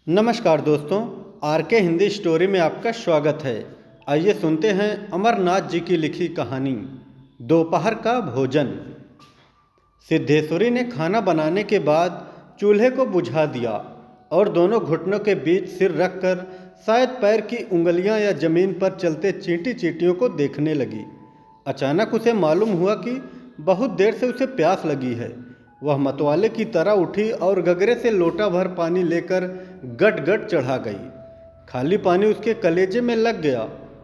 नमस्कार दोस्तों, आर के हिंदी स्टोरी में आपका स्वागत है। आइए सुनते हैं अमरनाथ जी की लिखी कहानी दोपहर का भोजन। सिद्धेश्वरी ने खाना बनाने के बाद चूल्हे को बुझा दिया और दोनों घुटनों के बीच सिर रखकर शायद पैर की उंगलियां या जमीन पर चलते चींटी चींटियों को देखने लगी। अचानक उसे मालूम हुआ कि बहुत देर से उसे प्यास लगी है। वह मतवाले की तरह उठी और गगरे से लोटा भर पानी लेकर गट गट चढ़ा गई। खाली पानी उसके कलेजे में लग गया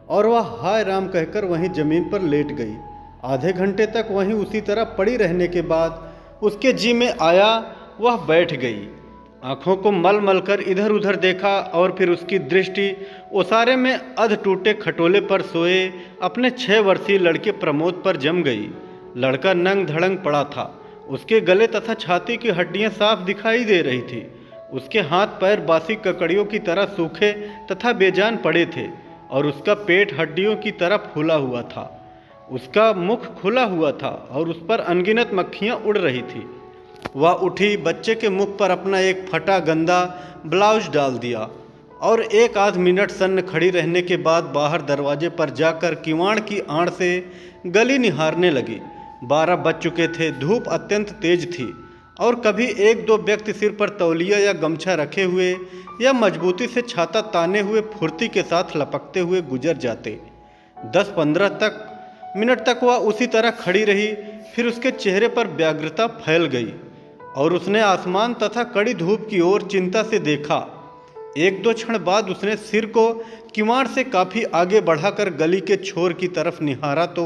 और वह हाय राम कहकर वहीं जमीन पर लेट गई। आधे घंटे तक वहीं उसी तरह पड़ी रहने के बाद उसके जी में आया, वह बैठ गई। आंखों को मल मल कर इधर उधर देखा और फिर उसकी दृष्टि ओसारे में अध टूटे खटोले पर सोए अपने 6 वर्षीय लड़के प्रमोद पर जम गई। लड़का नंग धड़ंग पड़ा था। उसके गले तथा छाती की हड्डियां साफ दिखाई दे रही थी। उसके हाथ पैर बासी ककड़ियों की तरह सूखे तथा बेजान पड़े थे और उसका पेट हड्डियों की तरह फूला हुआ था। उसका मुख खुला हुआ था और उस पर अनगिनत मक्खियां उड़ रही थी। वह उठी, बच्चे के मुख पर अपना एक फटा गंदा ब्लाउज डाल दिया और एक आध मिनट सन्न खड़ी रहने के बाद बाहर दरवाजे पर जाकर किवाड़ की आड़ से गली निहारने लगी। 12 बज चुके थे। धूप अत्यंत तेज थी और कभी एक दो व्यक्ति सिर पर तौलिया या गमछा रखे हुए या मजबूती से छाता ताने हुए फुर्ती के साथ लपकते हुए गुजर जाते। 10-15 मिनट तक वह उसी तरह खड़ी रही। फिर उसके चेहरे पर व्यग्रता फैल गई और उसने आसमान तथा कड़ी धूप की ओर चिंता से देखा। 1-2 क्षण बाद उसने सिर को किवाड़ से काफ़ी आगे बढ़ाकर गली के छोर की तरफ निहारा तो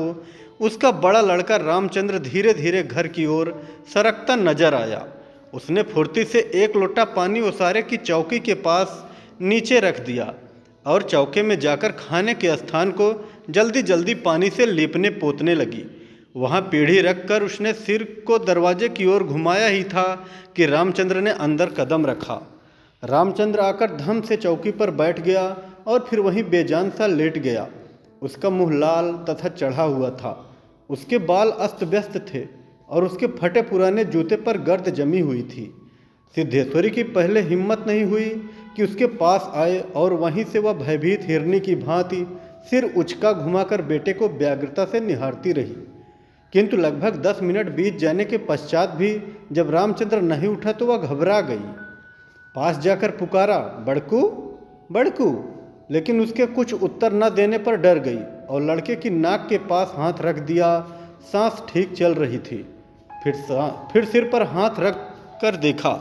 उसका बड़ा लड़का रामचंद्र धीरे धीरे घर की ओर सरकता नजर आया। उसने फुर्ती से एक लोटा पानी ओसारे की चौकी के पास नीचे रख दिया और चौके में जाकर खाने के स्थान को जल्दी जल्दी पानी से लीपने पोतने लगी। वहाँ पीढ़ी रखकर उसने सिर को दरवाजे की ओर घुमाया ही था कि रामचंद्र ने अंदर कदम रखा। रामचंद्र आकर धम से चौकी पर बैठ गया और फिर वहीं बेजान सा लेट गया। उसका मुंह लाल तथा चढ़ा हुआ था। उसके बाल अस्त व्यस्त थे और उसके फटे पुराने जूते पर गर्द जमी हुई थी। सिद्धेश्वरी की पहले हिम्मत नहीं हुई कि उसके पास आए और वहीं से वह भयभीत हिरनी की भांति सिर उचका घुमाकर बेटे को व्यग्रता से निहारती रही। किंतु लगभग 10 मिनट बीत जाने के पश्चात भी जब रामचंद्र नहीं उठा तो वह घबरा गई। पास जाकर पुकारा, बड़कू बड़कू, लेकिन उसके कुछ उत्तर न देने पर डर गई और लड़के की नाक के पास हाथ रख दिया। सांस ठीक चल रही थी। फिर सिर पर हाथ रख कर देखा,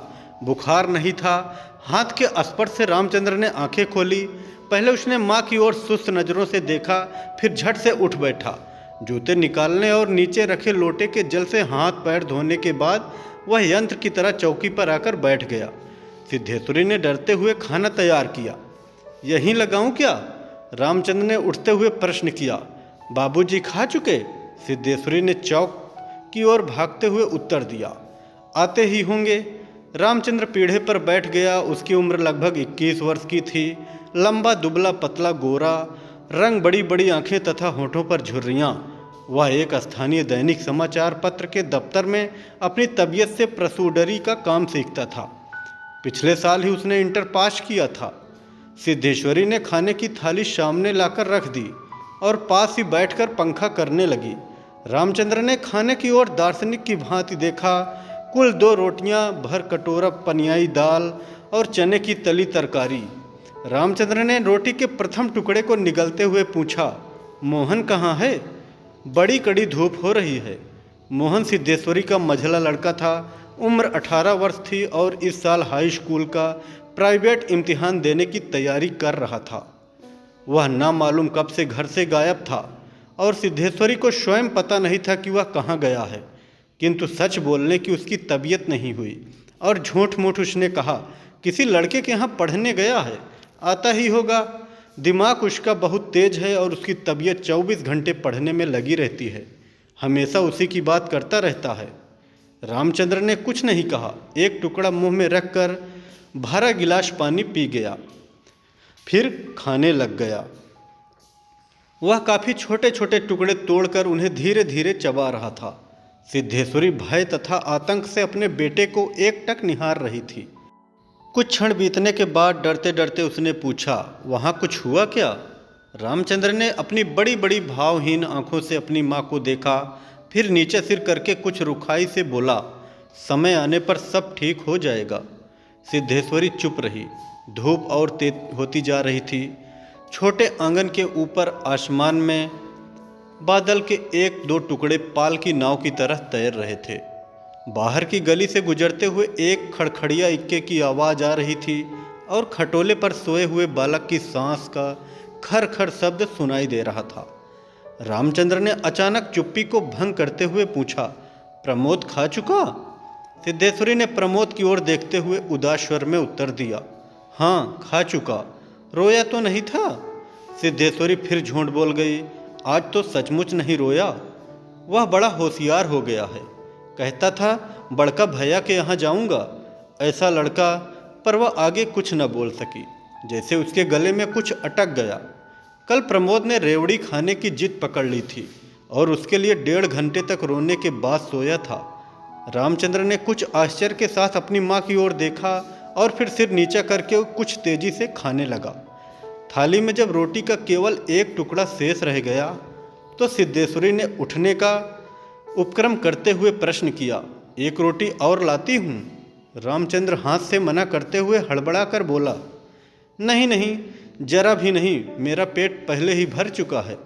बुखार नहीं था। हाथ के स्पर्श से रामचंद्र ने आंखें खोली। पहले उसने माँ की ओर सुस्त नज़रों से देखा, फिर झट से उठ बैठा। जूते निकालने और नीचे रखे लोटे के जल से हाथ पैर धोने के बाद वह यंत्र की तरह चौकी पर आकर बैठ गया। सिद्धेश्वरी ने डरते हुए खाना तैयार किया। यहीं लगाऊं क्या? रामचंद्र ने उठते हुए प्रश्न किया। बाबूजी खा चुके? सिद्धेश्वरी ने चौक की ओर भागते हुए उत्तर दिया। आते ही होंगे। रामचंद्र पीढ़े पर बैठ गया। उसकी उम्र लगभग 21 वर्ष की थी। लंबा दुबला पतला गोरा, रंग, बड़ी बड़ी आंखें तथा होठों पर झुर्रियाँ। वह एक स्थानीय दैनिक समाचार पत्र के दफ्तर में अपनी तबीयत से प्रसूडरी का काम सीखता था। पिछले साल ही उसने इंटर पास किया था। सिद्धेश्वरी ने खाने की थाली सामने लाकर रख दी और पास ही बैठकर पंखा करने लगी। रामचंद्र ने खाने की ओर दार्शनिक की भांति देखा। कुल 2 रोटियां, भर कटोरा पनियाई दाल और चने की तली तरकारी। रामचंद्र ने रोटी के प्रथम टुकड़े को निगलते हुए पूछा, मोहन कहाँ है? बड़ी कड़ी धूप हो रही है। मोहन सिद्धेश्वरी का मझला लड़का था। उम्र 18 वर्ष थी और इस साल हाई स्कूल का प्राइवेट इम्तिहान देने की तैयारी कर रहा था। वह ना मालूम कब से घर से गायब था और सिद्धेश्वरी को स्वयं पता नहीं था कि वह कहाँ गया है। किंतु सच बोलने की उसकी तबीयत नहीं हुई और झूठ मूठ उसने कहा, किसी लड़के के यहाँ पढ़ने गया है, आता ही होगा। दिमाग उसका बहुत तेज है और उसकी तबीयत 24 घंटे पढ़ने में लगी रहती है। हमेशा उसी की बात करता रहता है। रामचंद्र ने कुछ नहीं कहा। एक टुकड़ा मुंह में रखकर भरा गिलास पानी पी गया, फिर खाने लग गया। वह काफ़ी छोटे छोटे टुकड़े तोड़कर उन्हें धीरे धीरे चबा रहा था। सिद्धेश्वरी भय तथा आतंक से अपने बेटे को एकटक निहार रही थी। कुछ क्षण बीतने के बाद डरते डरते उसने पूछा, वहाँ कुछ हुआ क्या? रामचंद्र ने अपनी बड़ी बड़ी भावहीन आंखों से अपनी माँ को देखा, फिर नीचे सिर करके कुछ रुखाई से बोला, समय आने पर सब ठीक हो जाएगा। सिद्धेश्वरी चुप रही। धूप और तेज होती जा रही थी। छोटे आंगन के ऊपर आसमान में बादल के एक दो टुकड़े पाल की नाव की तरह तैर रहे थे। बाहर की गली से गुजरते हुए एक खड़खड़िया इक्के की आवाज़ आ रही थी और खटोले पर सोए हुए बालक की सांस का खर खर शब्द सुनाई दे रहा था। रामचंद्र ने अचानक चुप्पी को भंग करते हुए पूछा, प्रमोद खा चुका? सिद्धेश्वरी ने प्रमोद की ओर देखते हुए उदास स्वर में उत्तर दिया, हाँ खा चुका। रोया तो नहीं था? सिद्धेश्वरी फिर झूठ बोल गई, आज तो सचमुच नहीं रोया। वह बड़ा होशियार हो गया है। कहता था बड़का भैया के यहाँ जाऊँगा। ऐसा लड़का, पर वह आगे कुछ न बोल सकी, जैसे उसके गले में कुछ अटक गया। कल प्रमोद ने रेवड़ी खाने की जिद पकड़ ली थी और उसके लिए 1.5 घंटे तक रोने के बाद सोया था। रामचंद्र ने कुछ आश्चर्य के साथ अपनी माँ की ओर देखा और फिर सिर नीचा करके कुछ तेजी से खाने लगा। थाली में जब रोटी का केवल एक टुकड़ा शेष रह गया तो सिद्धेश्वरी ने उठने का उपक्रम करते हुए प्रश्न किया, एक रोटी और लाती हूँ? रामचंद्र हाथ से मना करते हुए हड़बड़ा कर बोला, नहीं नहीं, जरा भी नहीं, मेरा पेट पहले ही भर चुका है।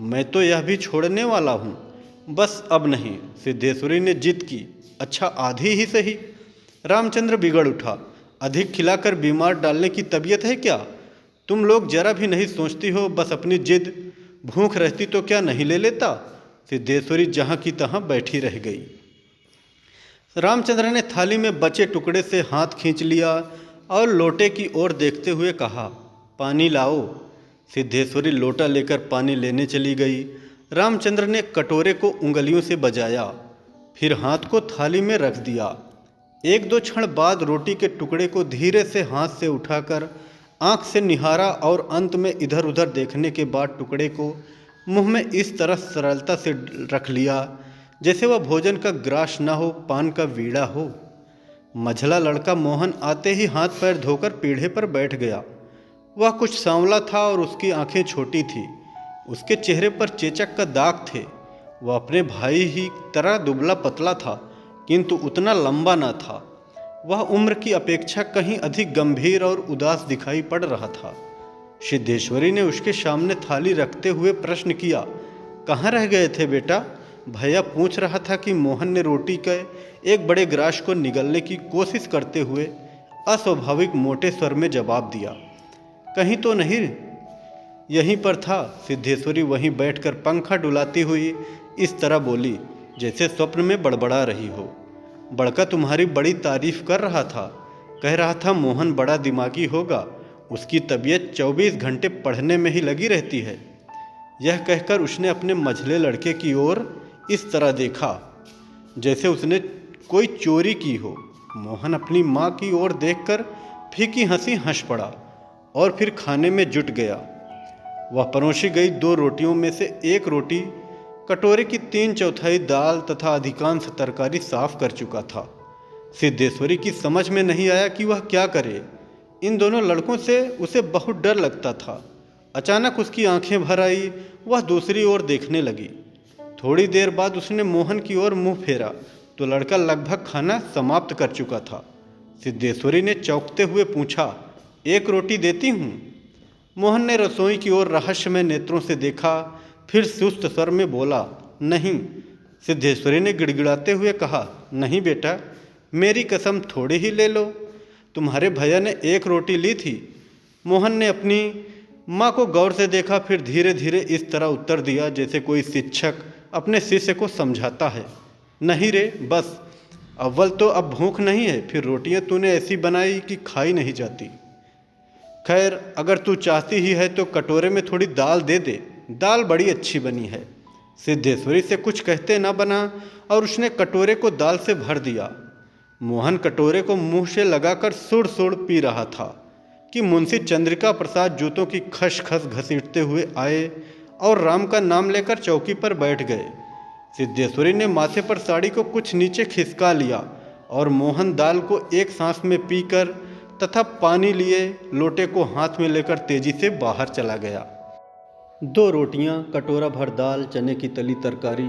मैं तो यह भी छोड़ने वाला हूँ, बस अब नहीं। सिद्धेश्वरी ने जिद की, अच्छा आधी ही सही। रामचंद्र बिगड़ उठा, अधिक खिलाकर बीमार डालने की तबीयत है क्या? तुम लोग जरा भी नहीं सोचती हो, बस अपनी जिद। भूख रहती तो क्या नहीं ले लेता? सिद्धेश्वरी जहाँ की तहाँ बैठी रह गई। रामचंद्र ने थाली में बचे टुकड़े से हाथ खींच लिया और लोटे की ओर देखते हुए कहा, पानी लाओ। सिद्धेश्वरी लोटा लेकर पानी लेने चली गई। रामचंद्र ने कटोरे को उंगलियों से बजाया, फिर हाथ को थाली में रख दिया। 1-2 क्षण बाद रोटी के टुकड़े को धीरे से हाथ से उठाकर आंख से निहारा और अंत में इधर उधर देखने के बाद टुकड़े को मुंह में इस तरह सरलता से रख लिया जैसे वह भोजन का ग्रास न हो, पान का वीड़ा हो। मझला लड़का मोहन आते ही हाथ पैर धोकर पीढ़े पर बैठ गया। वह कुछ सांवला था और उसकी आंखें छोटी थी। उसके चेहरे पर चेचक का दाग थे। वह अपने भाई ही तरह दुबला पतला था, किंतु उतना लंबा न था। वह उम्र की अपेक्षा कहीं अधिक गंभीर और उदास दिखाई पड़ रहा था। सिद्धेश्वरी ने उसके सामने थाली रखते हुए प्रश्न किया, कहाँ रह गए थे बेटा? भैया पूछ रहा था कि मोहन ने रोटी के एक बड़े ग्रास को निगलने की कोशिश करते हुए अस्वाभाविक मोटे स्वर में जवाब दिया, कहीं तो नहीं, यहीं पर था। सिद्धेश्वरी वहीं बैठकर पंखा डुलाती हुई इस तरह बोली जैसे स्वप्न में बड़बड़ा रही हो। बड़का तुम्हारी बड़ी तारीफ कर रहा था, कह रहा था मोहन बड़ा दिमागी होगा, उसकी तबीयत 24 घंटे पढ़ने में ही लगी रहती है। यह कहकर उसने अपने मझले लड़के की ओर इस तरह देखा जैसे उसने कोई चोरी की हो। मोहन अपनी माँ की ओर देखकर फीकी हंसी हंस पड़ा और फिर खाने में जुट गया। वह परोसी गई 2 रोटियों में से एक रोटी कटोरे की 3/4 दाल तथा अधिकांश तरकारी साफ कर चुका था। सिद्धेश्वरी की समझ में नहीं आया कि वह क्या करे। इन दोनों लड़कों से उसे बहुत डर लगता था। अचानक उसकी आंखें भर आई। वह दूसरी ओर देखने लगी। थोड़ी देर बाद उसने मोहन की ओर मुंह फेरा तो लड़का लगभग खाना समाप्त कर चुका था। सिद्धेश्वरी ने चौंकते हुए पूछा, एक रोटी देती हूँ? मोहन ने रसोई की ओर रहस्यमय नेत्रों से देखा, फिर सुस्त स्वर में बोला, नहीं। सिद्धेश्वरी ने गिड़गिड़ाते हुए कहा, नहीं बेटा, मेरी कसम थोड़ी ही ले लो। तुम्हारे भैया ने 1 रोटी ली थी। मोहन ने अपनी माँ को गौर से देखा, फिर धीरे धीरे इस तरह उत्तर दिया जैसे कोई शिक्षक अपने शिष्य को समझाता है, नहीं रे, बस अव्वल तो अब भूख नहीं है, फिर रोटियाँ तूने ऐसी बनाई कि खाई नहीं जाती। खैर, अगर तू चाहती ही है तो कटोरे में थोड़ी दाल दे दे, दाल बड़ी अच्छी बनी है। सिद्धेश्वरी से कुछ कहते न बना और उसने कटोरे को दाल से भर दिया। मोहन कटोरे को मुंह से लगाकर सुड़ सुड़ पी रहा था कि मुंशी चंद्रिका प्रसाद जूतों की खसखस घसीटते हुए आए और राम का नाम लेकर चौकी पर बैठ गए। सिद्धेश्वरी ने माथे पर साड़ी को कुछ नीचे खिसका लिया और मोहन दाल को एक सांस में पीकर तथा पानी लिए लोटे को हाथ में लेकर तेजी से बाहर चला गया। 2 रोटियां, कटोरा भर दाल, चने की तली तरकारी।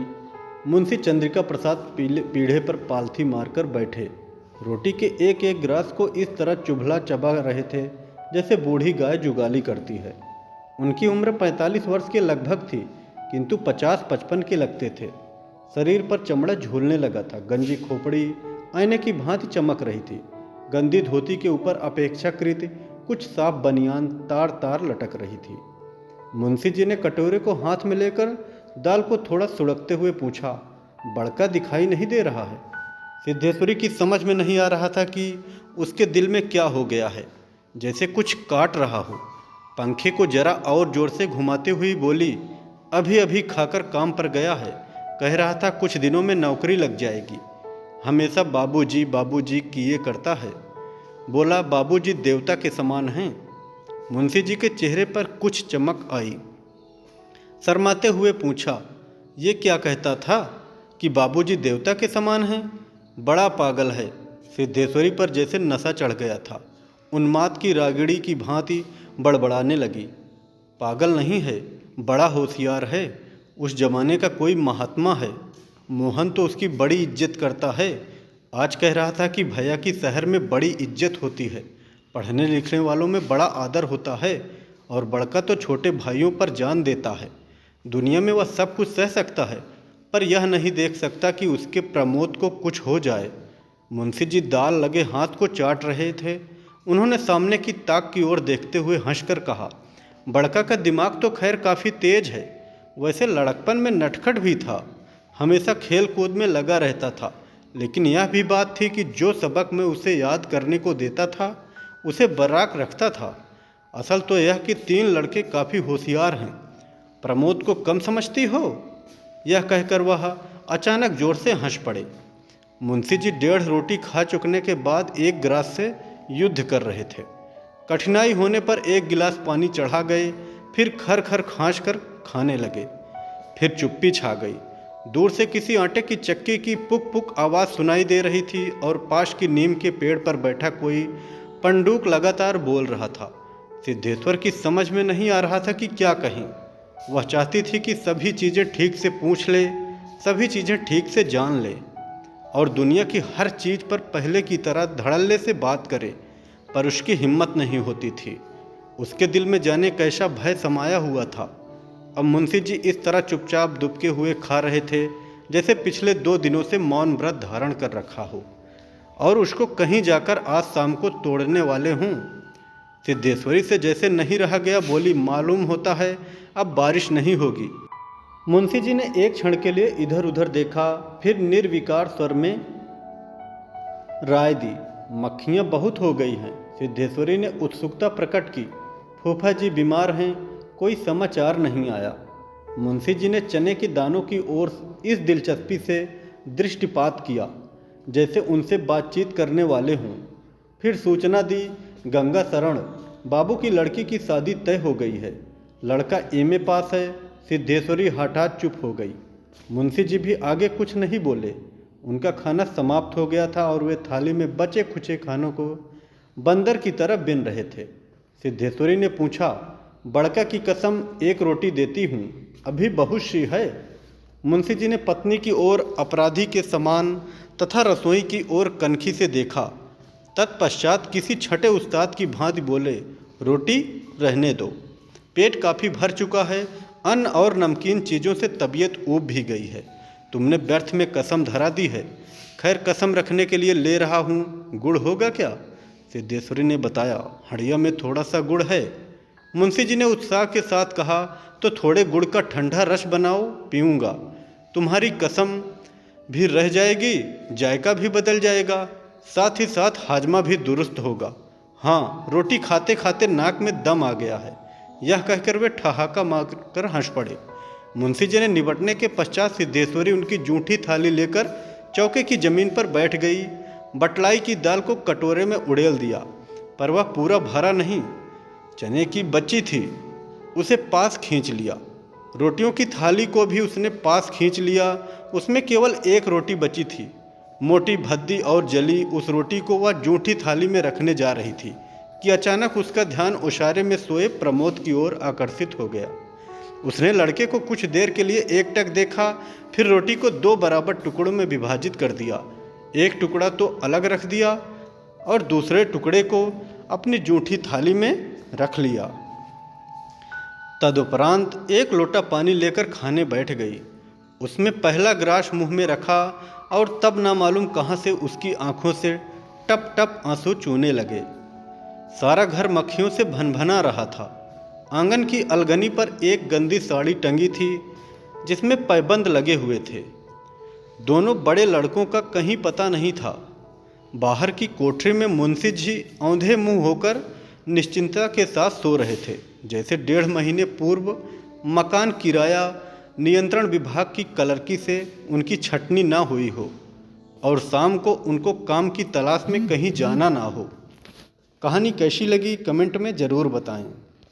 मुंशी चंद्रिका प्रसाद पीढ़े पर पालथी मारकर बैठे रोटी के एक एक ग्रास को इस तरह चुभला चबा रहे थे जैसे बूढ़ी गाय जुगाली करती है। उनकी उम्र 45 वर्ष के लगभग थी, किंतु 50-55 के लगते थे। शरीर पर चमड़ा झूलने लगा था। गंजी खोपड़ी आईने की भांति चमक रही थी। गंदी धोती के ऊपर अपेक्षाकृत कुछ साफ बनियान तार तार लटक रही थी। मुंशी जी ने कटोरे को हाथ में लेकर दाल को थोड़ा सुड़कते हुए पूछा, बड़का दिखाई नहीं दे रहा है? सिद्धेश्वरी की समझ में नहीं आ रहा था कि उसके दिल में क्या हो गया है, जैसे कुछ काट रहा हो। पंखे को जरा और जोर से घुमाते हुए बोली, अभी अभी खाकर काम पर गया है, कह रहा था कुछ दिनों में नौकरी लग जाएगी। हमेशा बाबूजी बाबूजी किए करता है। बोला, बाबूजी देवता के समान हैं। मुंशी जी के चेहरे पर कुछ चमक आई। शर्माते हुए पूछा, ये क्या कहता था कि बाबूजी देवता के समान हैं? बड़ा पागल है। सिद्धेश्वरी पर जैसे नशा चढ़ गया था। उन्माद की रागिड़ी की भांति बड़बड़ाने लगी। पागल नहीं है, बड़ा होशियार है। उस जमाने का कोई महात्मा है। मोहन तो उसकी बड़ी इज्जत करता है। आज कह रहा था कि भैया की शहर में बड़ी इज्जत होती है, पढ़ने लिखने वालों में बड़ा आदर होता है, और बड़का तो छोटे भाइयों पर जान देता है। दुनिया में वह सब कुछ सह सकता है, पर यह नहीं देख सकता कि उसके प्रमोद को कुछ हो जाए। मुंशी जी दाल लगे हाथ को चाट रहे थे। उन्होंने सामने की ताक की ओर देखते हुए हंसकर कहा, बड़का का दिमाग तो खैर काफ़ी तेज है। वैसे लड़कपन में नटखट भी था, हमेशा खेल कूद में लगा रहता था, लेकिन यह भी बात थी कि जो सबक मैं उसे याद करने को देता था उसे बर्राक रखता था। असल तो यह कि 3 लड़के काफ़ी होशियार हैं। प्रमोद को कम समझती हो? यह कहकर वह अचानक जोर से हंस पड़े। मुंशी जी 1.5 रोटी खा चुकने के बाद 1 गिलास से युद्ध कर रहे थे। कठिनाई होने पर 1 गिलास पानी चढ़ा गए, फिर खर खर खाँच कर खाने लगे। फिर चुप्पी छा गई। दूर से किसी आटे की चक्की की पुक पुक आवाज़ सुनाई दे रही थी और पास की नीम के पेड़ पर बैठा कोई पंडूक लगातार बोल रहा था। सिद्धेश्वर की समझ में नहीं आ रहा था कि क्या कहें। वह चाहती थी कि सभी चीज़ें ठीक से पूछ ले, सभी चीज़ें ठीक से जान ले और दुनिया की हर चीज़ पर पहले की तरह धड़ल्ले से बात करे, पर उसकी हिम्मत नहीं होती थी। उसके दिल में जाने कैसा भय समाया हुआ था। अब मुंशी जी इस तरह चुपचाप दुबके हुए खा रहे थे जैसे पिछले 2 दिनों से मौन व्रत धारण कर रखा हो और उसको कहीं जाकर आज शाम को तोड़ने वाले हों। सिद्धेश्वरी से जैसे नहीं रहा गया, बोली, मालूम होता है अब बारिश नहीं होगी। मुंशी जी ने एक क्षण के लिए इधर उधर देखा, फिर निर्विकार स्वर में राय दी, मक्खियाँ बहुत हो गई हैं। सिद्धेश्वरी ने उत्सुकता प्रकट की, फूफा जी बीमार हैं, कोई समाचार नहीं आया। मुंशी जी ने चने के दानों की ओर इस दिलचस्पी से दृष्टिपात किया जैसे उनसे बातचीत करने वाले हों। फिर सूचना दी, गंगा शरण बाबू की लड़की की शादी तय हो गई है, लड़का एमए पास है। सिद्धेश्वरी हठात चुप हो गई। मुंशी जी भी आगे कुछ नहीं बोले। उनका खाना समाप्त हो गया था और वे थाली में बचे खुचे खानों को बंदर की तरह बिन रहे थे। सिद्धेश्वरी ने पूछा, बड़का की कसम 1 रोटी देती हूँ, अभी बहुत सी है। मुंशी जी ने पत्नी की ओर अपराधी के समान तथा रसोई की ओर कनखी से देखा। तत्पश्चात किसी छठे उस्ताद की भांति बोले, रोटी रहने दो, पेट काफ़ी भर चुका है, अन्न और नमकीन चीज़ों से तबीयत ऊब भी गई है। तुमने व्यर्थ में कसम धरा दी है। खैर कसम रखने के लिए ले रहा हूँ, गुड़ होगा क्या? सिद्धेश्वरी ने बताया, हड़िया में थोड़ा सा गुड़ है। मुंशी जी ने उत्साह के साथ कहा, तो थोड़े गुड़ का ठंडा रस बनाओ, पीऊँगा। तुम्हारी कसम भी रह जाएगी, जायका भी बदल जाएगा, साथ ही साथ हाजमा भी दुरुस्त होगा। हाँ, रोटी खाते खाते नाक में दम आ गया है। यह कहकर वे ठहाका मारकर हंस पड़े। मुंशी जी ने निबटने के पश्चात सिद्धेश्वरी उनकी जूठी थाली लेकर चौके की जमीन पर बैठ गई। बटलाई की दाल को कटोरे में उड़ेल दिया, पर वह पूरा भरा नहीं, चने की बची थी। उसे पास खींच लिया। रोटियों की थाली को भी उसने पास खींच लिया। उसमें केवल 1 रोटी बची थी। मोटी भद्दी और जली उस रोटी को वह जूठी थाली में रखने जा रही थी कि अचानक उसका ध्यान ओसारे में सोए प्रमोद की ओर आकर्षित हो गया। उसने लड़के को कुछ देर के लिए एकटक देखा, फिर रोटी को 2 बराबर टुकड़ों में विभाजित कर दिया। एक टुकड़ा तो अलग रख दिया और दूसरे टुकड़े को अपनी जूठी थाली में रख लिया। तदुपरांत एक लोटा पानी लेकर खाने बैठ गई। उसमें पहला ग्रास मुंह में रखा और तब ना मालूम कहाँ से उसकी आंखों से टप टप आंसू चूने लगे। सारा घर मक्खियों से भनभना रहा था। आंगन की अलगनी पर एक गंदी साड़ी टंगी थी जिसमें पैबंद लगे हुए थे। दोनों बड़े लड़कों का कहीं पता नहीं था। बाहर की कोठरी में मुंशी जी औंधे मुंह होकर निश्चिंतता के साथ सो रहे थे, जैसे 1.5 महीने पूर्व मकान किराया नियंत्रण विभाग की क्लर्की से उनकी छटनी ना हुई हो और शाम को उनको काम की तलाश में कहीं जाना ना हो। कहानी कैसी लगी कमेंट में ज़रूर बताएं।